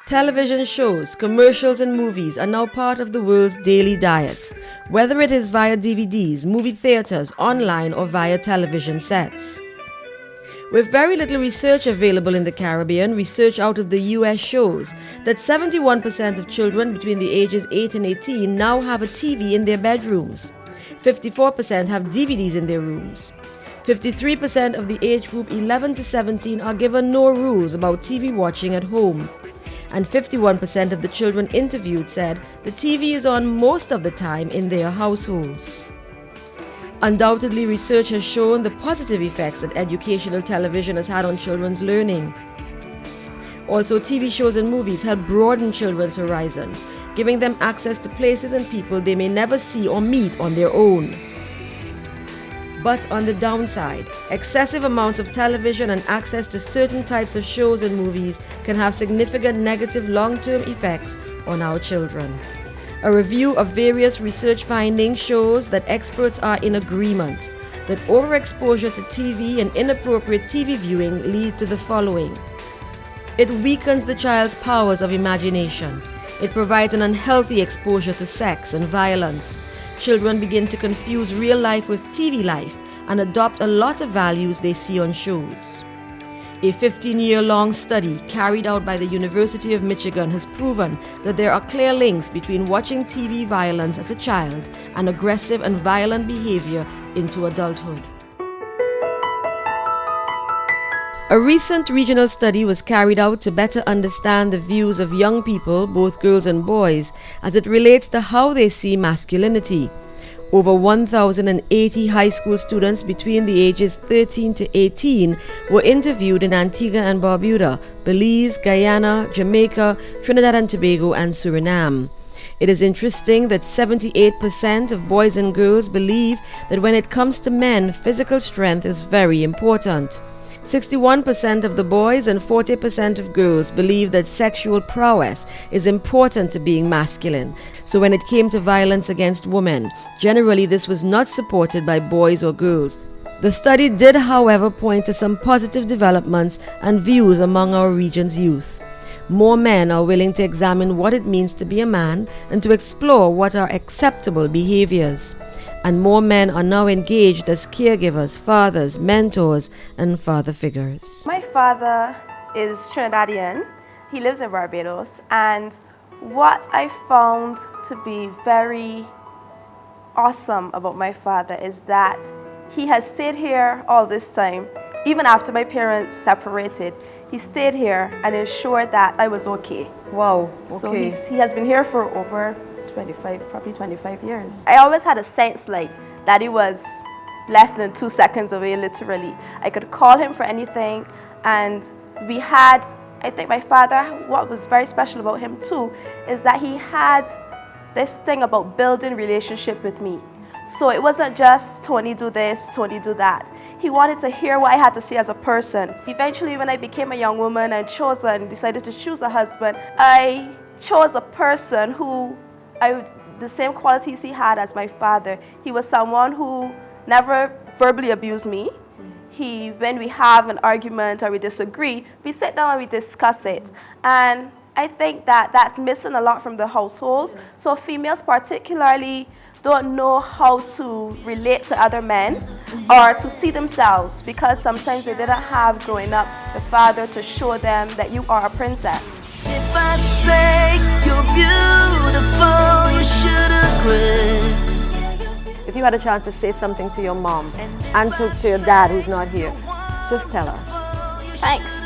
Television shows, commercials, and movies are now part of the world's daily diet, whether it is via DVDs, movie theaters, online, or via television sets. With very little research available in the Caribbean, research out of the US shows that 71% of children between the ages 8 and 18 now have a TV in their bedrooms. 54% have DVDs in their rooms. 53% of the age group 11 to 17 are given no rules about TV watching at home. And 51% of the children interviewed said the TV is on most of the time in their households. Undoubtedly, research has shown the positive effects that educational television has had on children's learning. Also, TV shows and movies help broaden children's horizons, giving them access to places and people they may never see or meet on their own. But on the downside, excessive amounts of television and access to certain types of shows and movies can have significant negative long-term effects on our children. A review of various research findings shows that experts are in agreement that overexposure to TV and inappropriate TV viewing lead to the following. It weakens the child's powers of imagination. It provides an unhealthy exposure to sex and violence. Children begin to confuse real life with TV life and adopt a lot of values they see on shows. A 15-year-long study carried out by the University of Michigan has proven that there are clear links between watching TV violence as a child and aggressive and violent behavior into adulthood. A recent regional study was carried out to better understand the views of young people, both girls and boys, as it relates to how they see masculinity. Over 1,080 high school students between the ages 13 to 18 were interviewed in Antigua and Barbuda, Belize, Guyana, Jamaica, Trinidad and Tobago, and Suriname. It is interesting that 78% of boys and girls believe that when it comes to men, physical strength is very important. 61% of the boys and 40% of girls believe that sexual prowess is important to being masculine. So when it came to violence against women, generally this was not supported by boys or girls. The study did, however, point to some positive developments and views among our region's youth. More men are willing to examine what it means to be a man and to explore what are acceptable behaviors. And more men are now engaged as caregivers, fathers, mentors, and father figures. My father is Trinidadian. He lives in Barbados. And what I found to be very awesome about my father is that he has stayed here all this time. Even after my parents separated, he stayed here and ensured that I was okay. Wow, okay. So he has been here for over 25 years. I always had a sense like that he was less than 2 seconds away, literally. I could call him for anything, and we had, I think my father, what was very special about him too, is that he had this thing about building relationship with me. So it wasn't just Tony do this, Tony do that. He wanted to hear what I had to say as a person. Eventually, when I became a young woman and decided to choose a husband, I chose a person who the same qualities he had as my father. He was someone who never verbally abused me. When we have an argument or we disagree, we sit down and we discuss it. And I think that that's missing a lot from the households. So females particularly don't know how to relate to other men or to see themselves, because sometimes they didn't have, growing up, the father to show them that you are a princess. If I say you're beautiful, you should agree. If you had a chance to say something to your mom and to your dad who's not here, just tell her. Thanks.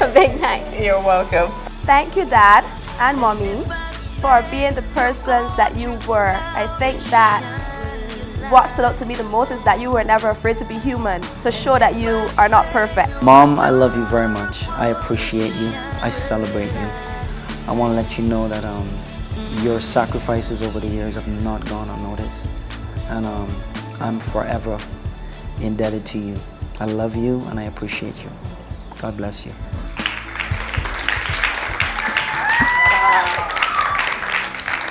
A big thanks. You're welcome. Thank you, Dad and Mommy, for being the persons that you were. I think that what stood out to me the most is that you were never afraid to be human, to show that you are not perfect. Mom, I love you very much. I appreciate you. I celebrate you. I want to let you know that your sacrifices over the years have not gone unnoticed. And I'm forever indebted to you. I love you and I appreciate you. God bless you.